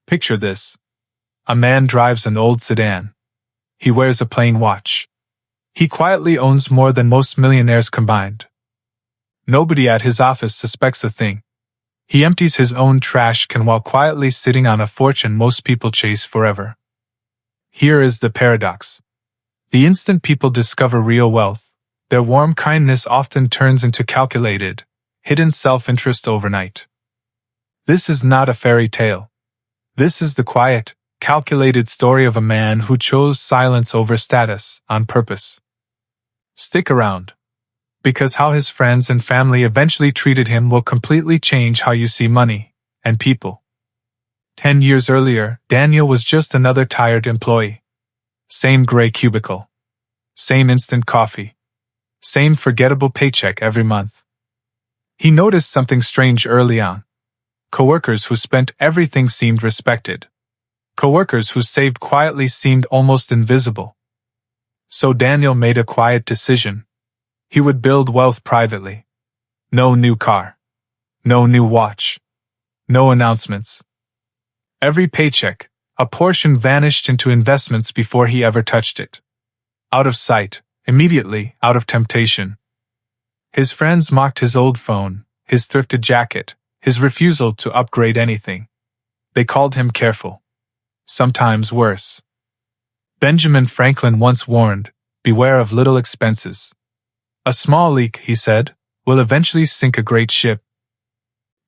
Picture this. A man drives an old sedan. He wears a plain watch. He quietly owns more than most millionaires combined. Nobody at his office suspects a thing. He empties his own trash can while quietly sitting on a fortune most people chase forever. Here is the paradox. The instant people discover real wealth, their warm kindness often turns into calculated, hidden self-interest overnight. This is not a fairy tale. This is the quiet, calculated story of a man who chose silence over status on purpose. Stick around, because how his friends and family eventually treated him will completely change how you see money and people. 10 years earlier, Daniel was just another tired employee. Same gray cubicle. Same instant coffee. Same forgettable paycheck every month. He noticed something strange early on. Coworkers who spent everything seemed respected. Coworkers who saved quietly seemed almost invisible. So Daniel made a quiet decision. He would build wealth privately. No new car. No new watch. No announcements. Every paycheck, a portion vanished into investments before he ever touched it. Out of sight, immediately out of temptation. His friends mocked his old phone, his thrifted jacket, his refusal to upgrade anything. They called him careful. Sometimes worse. Benjamin Franklin once warned, "Beware of little expenses. A small leak," he said, "will eventually sink a great ship."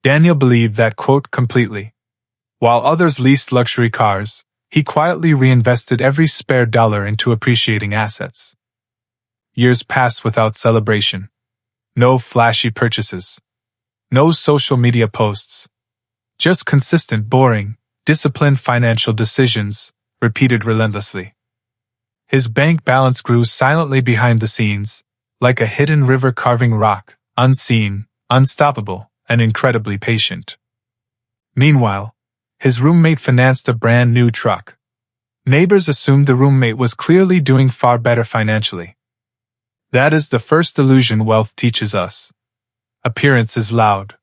Daniel believed that quote completely. While others leased luxury cars, he quietly reinvested every spare dollar into appreciating assets. Years passed without celebration. No flashy purchases. No social media posts. Just consistent, boring, disciplined financial decisions, repeated relentlessly. His bank balance grew silently behind the scenes, like a hidden river carving rock, unseen, unstoppable, and incredibly patient. Meanwhile, his roommate financed a brand new truck. Neighbors assumed the roommate was clearly doing far better financially. That is the first illusion wealth teaches us. Appearance is loud.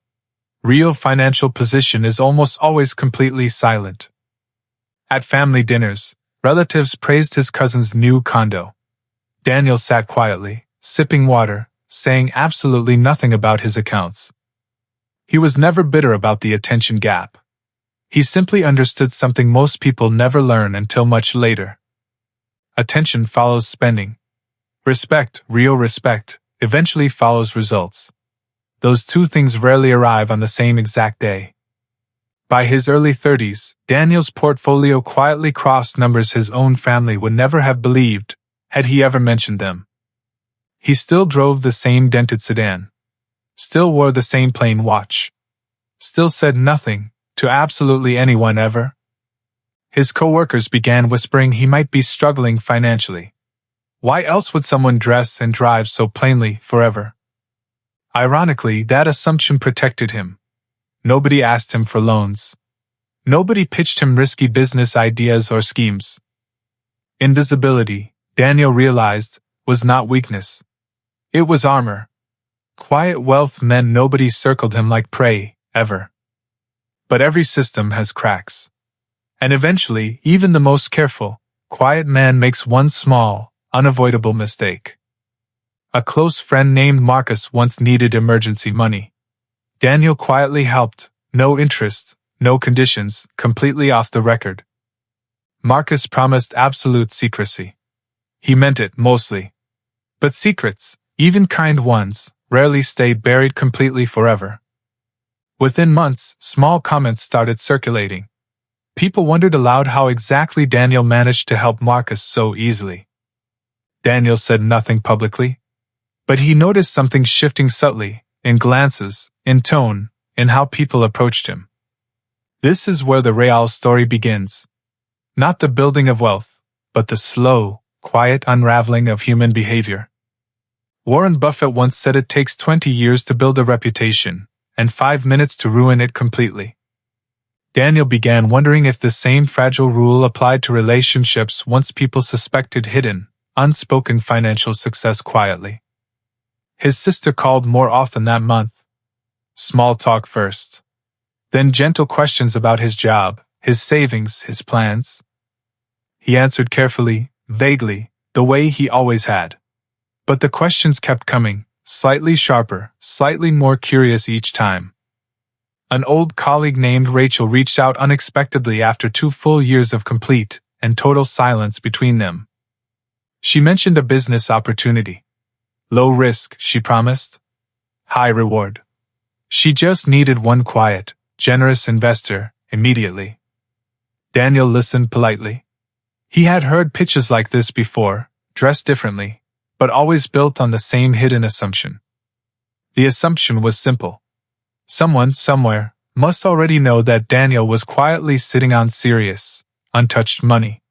Real financial position is almost always completely silent. At family dinners, relatives praised his cousin's new condo. Daniel sat quietly, sipping water, saying absolutely nothing about his accounts. He was never bitter about the attention gap. He simply understood something most people never learn until much later. Attention follows spending. Respect, real respect, eventually follows results. Those two things rarely arrive on the same exact day. By his early 30s, Daniel's portfolio quietly crossed numbers his own family would never have believed, had he ever mentioned them. He still drove the same dented sedan. Still wore the same plain watch. Still said nothing to absolutely anyone ever. His coworkers began whispering he might be struggling financially. Why else would someone dress and drive so plainly forever? Ironically, that assumption protected him. Nobody asked him for loans. Nobody pitched him risky business ideas or schemes. Invisibility, Daniel realized, was not weakness. It was armor. Quiet wealth meant nobody circled him like prey, ever. But every system has cracks. And eventually, even the most careful, quiet man makes one small, unavoidable mistake. A close friend named Marcus once needed emergency money. Daniel quietly helped, no interest, no conditions, completely off the record. Marcus promised absolute secrecy. He meant it, mostly. But secrets, even kind ones, rarely stay buried completely forever. Within months, small comments started circulating. People wondered aloud how exactly Daniel managed to help Marcus so easily. Daniel said nothing publicly, but he noticed something shifting subtly, in glances, in tone, in how people approached him. This is where the real story begins. Not the building of wealth, but the slow, quiet unraveling of human behavior. Warren Buffett once said it takes 20 years to build a reputation, and 5 minutes to ruin it completely. Daniel began wondering if the same fragile rule applied to relationships once people suspected hidden, unspoken financial success quietly. His sister called more often that month. Small talk first. Then gentle questions about his job, His savings, his plans? He answered carefully, vaguely, the way he always had. But the questions kept coming, slightly sharper, slightly more curious each time. An old colleague named Rachel reached out unexpectedly after 2 full years of complete and total silence between them. She mentioned a business opportunity. Low risk, she promised. High reward. She just needed one quiet, generous investor, immediately. Daniel listened politely. He had heard pitches like this before, dressed differently, but always built on the same hidden assumption. The assumption was simple. Someone, somewhere, must already know that Daniel was quietly sitting on serious, untouched money.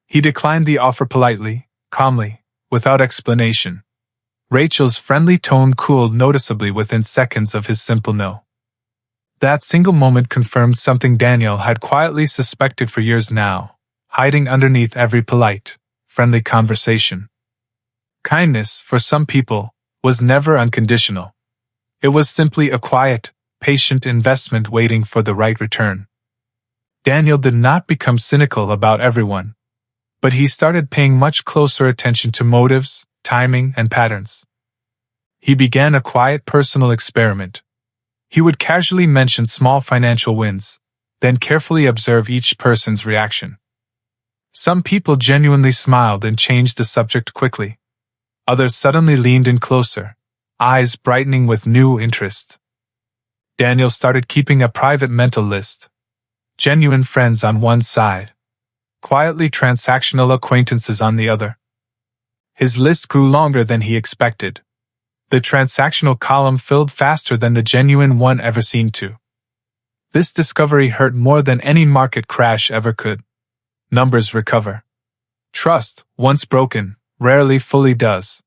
He declined the offer politely, calmly, without explanation. Rachel's friendly tone cooled noticeably within seconds of his simple no. That single moment confirmed something Daniel had quietly suspected for years now, hiding underneath every polite, friendly conversation. Kindness, for some people, was never unconditional. It was simply a quiet, patient investment waiting for the right return. Daniel did not become cynical about everyone, but he started paying much closer attention to motives, timing, and patterns. He began a quiet personal experiment. He would casually mention small financial wins, then carefully observe each person's reaction. Some people genuinely smiled and changed the subject quickly. Others suddenly leaned in closer, eyes brightening with new interest. Daniel started keeping a private mental list. Genuine friends on one side, quietly transactional acquaintances on the other. His list grew longer than he expected. The transactional column filled faster than the genuine one ever seemed to. This discovery hurt more than any market crash ever could. Numbers recover. Trust, once broken, rarely fully does.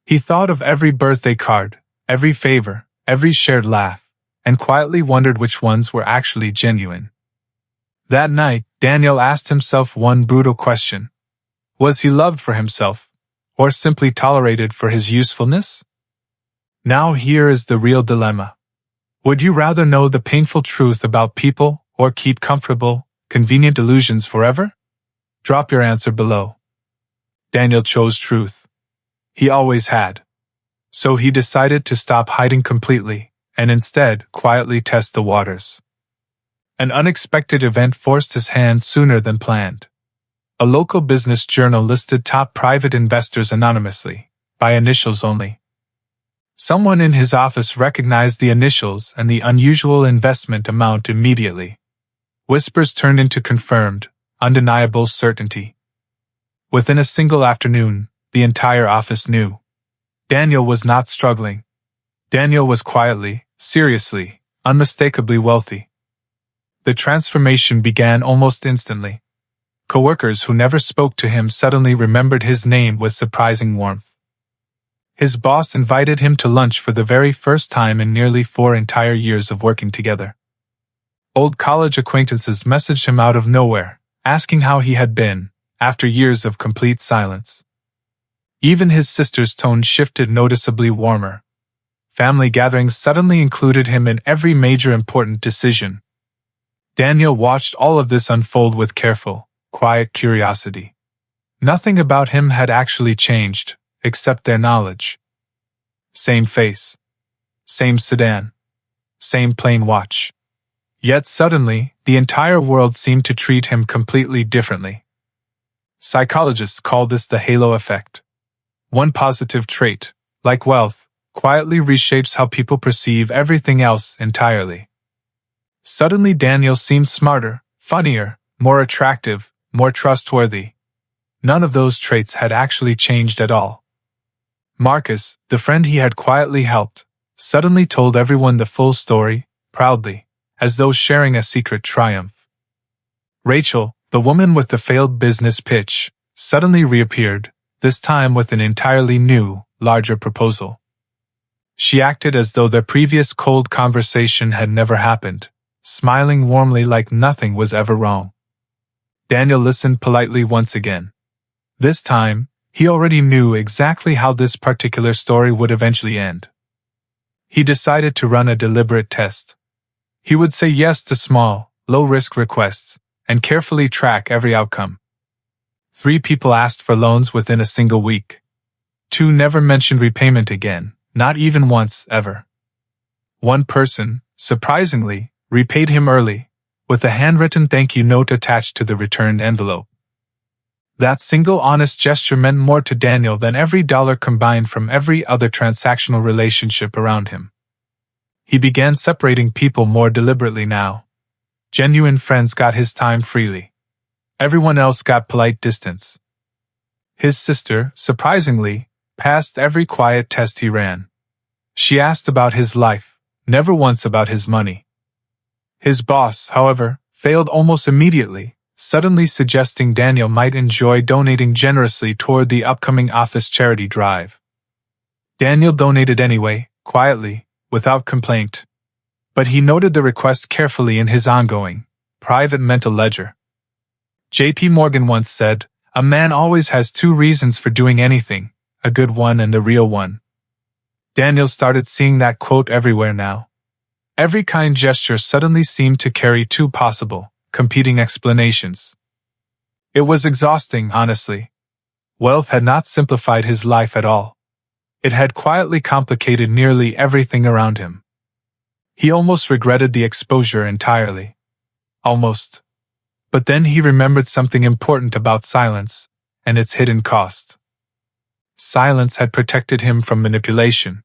He thought of every birthday card, every favor, every shared laugh, and quietly wondered which ones were actually genuine. That night, Daniel asked himself one brutal question. Was he loved for himself, or simply tolerated for his usefulness? Now here is the real dilemma. Would you rather know the painful truth about people, or keep comfortable, convenient illusions forever? Drop your answer below. Daniel chose truth. He always had. So he decided to stop hiding completely, and instead quietly test the waters. An unexpected event forced his hand sooner than planned. A local business journal listed top private investors anonymously, by initials only. Someone in his office recognized the initials and the unusual investment amount immediately. Whispers turned into confirmed, undeniable certainty. Within a single afternoon, the entire office knew. Daniel was not struggling. Daniel was quietly, seriously, unmistakably wealthy. The transformation began almost instantly. Coworkers who never spoke to him suddenly remembered his name with surprising warmth. His boss invited him to lunch for the very first time in nearly 4 entire years of working together. Old college acquaintances messaged him out of nowhere, asking how he had been, after years of complete silence. Even his sister's tone shifted noticeably warmer. Family gatherings suddenly included him in every major important decision. Daniel watched all of this unfold with careful, quiet curiosity. Nothing about him had actually changed, except their knowledge. Same face. Same sedan. Same plain watch. Yet suddenly, the entire world seemed to treat him completely differently. Psychologists call this the halo effect. One positive trait, like wealth, quietly reshapes how people perceive everything else entirely. Suddenly Daniel seemed smarter, funnier, more attractive, more trustworthy. None of those traits had actually changed at all. Marcus, the friend he had quietly helped, suddenly told everyone the full story, proudly, as though sharing a secret triumph. Rachel, the woman with the failed business pitch, suddenly reappeared, this time with an entirely new, larger proposal. She acted as though their previous cold conversation had never happened, smiling warmly like nothing was ever wrong. Daniel listened politely once again. This time, he already knew exactly how this particular story would eventually end. He decided to run a deliberate test. He would say yes to small, low-risk requests, and carefully track every outcome. 3 people asked for loans within a single week. 2 never mentioned repayment again, not even once, ever. 1 person, surprisingly, repaid him early, with a handwritten thank you note attached to the returned envelope. That single honest gesture meant more to Daniel than every dollar combined from every other transactional relationship around him. He began separating people more deliberately now. Genuine friends got his time freely. Everyone else got polite distance. His sister, surprisingly, passed every quiet test he ran. She asked about his life, never once about his money. His boss, however, failed almost immediately, suddenly suggesting Daniel might enjoy donating generously toward the upcoming office charity drive. Daniel donated anyway, quietly, without complaint. But he noted the request carefully in his ongoing, private mental ledger. J.P. Morgan once said, "A man always has 2 reasons for doing anything, a good one and the real one." Daniel started seeing that quote everywhere now. Every kind gesture suddenly seemed to carry 2 possible, competing explanations. It was exhausting, honestly. Wealth had not simplified his life at all. It had quietly complicated nearly everything around him. He almost regretted the exposure entirely. Almost. But then he remembered something important about silence, and its hidden cost. Silence had protected him from manipulation,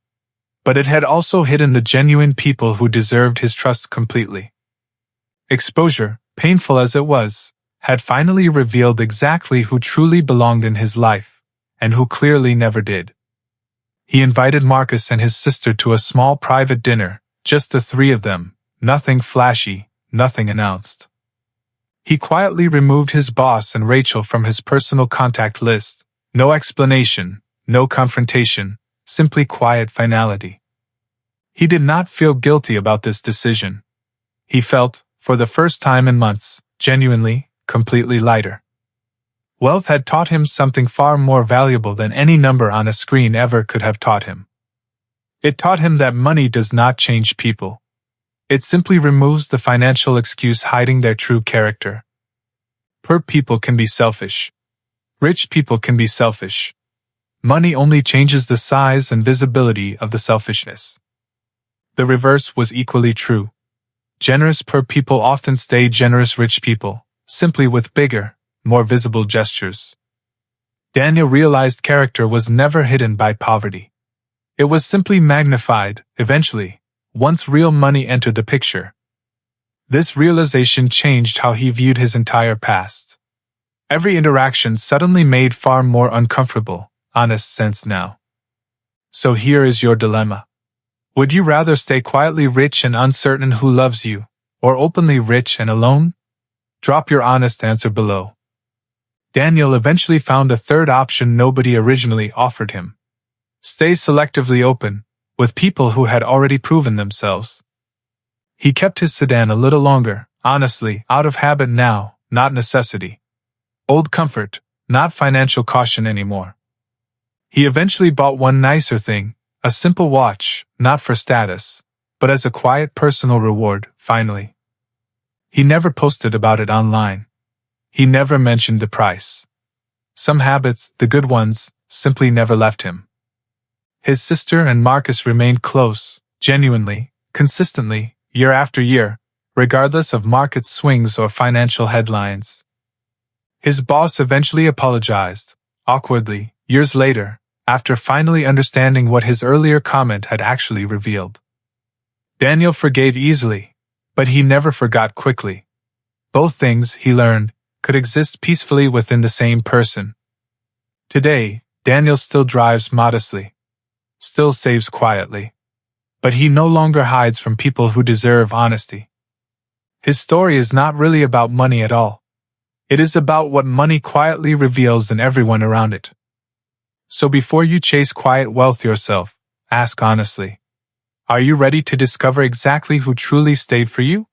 but it had also hidden the genuine people who deserved his trust completely. Exposure, painful as it was, had finally revealed exactly who truly belonged in his life, and who clearly never did. He invited Marcus and his sister to a small private dinner, just the 3 of them, nothing flashy, nothing announced. He quietly removed his boss and Rachel from his personal contact list. No explanation, no confrontation, simply quiet finality. He did not feel guilty about this decision. He felt, for the first time in months, genuinely, completely lighter. Wealth had taught him something far more valuable than any number on a screen ever could have taught him. It taught him that money does not change people. It simply removes the financial excuse hiding their true character. Poor people can be selfish. Rich people can be selfish. Money only changes the size and visibility of the selfishness. The reverse was equally true. Generous poor people often stay generous rich people, simply with bigger, more visible gestures. Daniel realized character was never hidden by poverty. It was simply magnified, eventually, once real money entered the picture. This realization changed how he viewed his entire past. Every interaction suddenly made far more uncomfortable, honest sense now. So here is your dilemma. Would you rather stay quietly rich and uncertain who loves you, or openly rich and alone? Drop your honest answer below. Daniel eventually found a third option nobody originally offered him. Stay selectively open, with people who had already proven themselves. He kept his sedan a little longer, honestly, out of habit now, not necessity. Old comfort, not financial caution anymore. He eventually bought one nicer thing, a simple watch, not for status, but as a quiet personal reward, finally. He never posted about it online. He never mentioned the price. Some habits, the good ones, simply never left him. His sister and Marcus remained close, genuinely, consistently, year after year, regardless of market swings or financial headlines. His boss eventually apologized, awkwardly, years later, after finally understanding what his earlier comment had actually revealed. Daniel forgave easily, but he never forgot quickly. Both things, he learned, could exist peacefully within the same person. Today, Daniel still drives modestly, still saves quietly, but he no longer hides from people who deserve honesty. His story is not really about money at all. It is about what money quietly reveals in everyone around it. So before you chase quiet wealth yourself, ask honestly. Are you ready to discover exactly who truly stayed for you?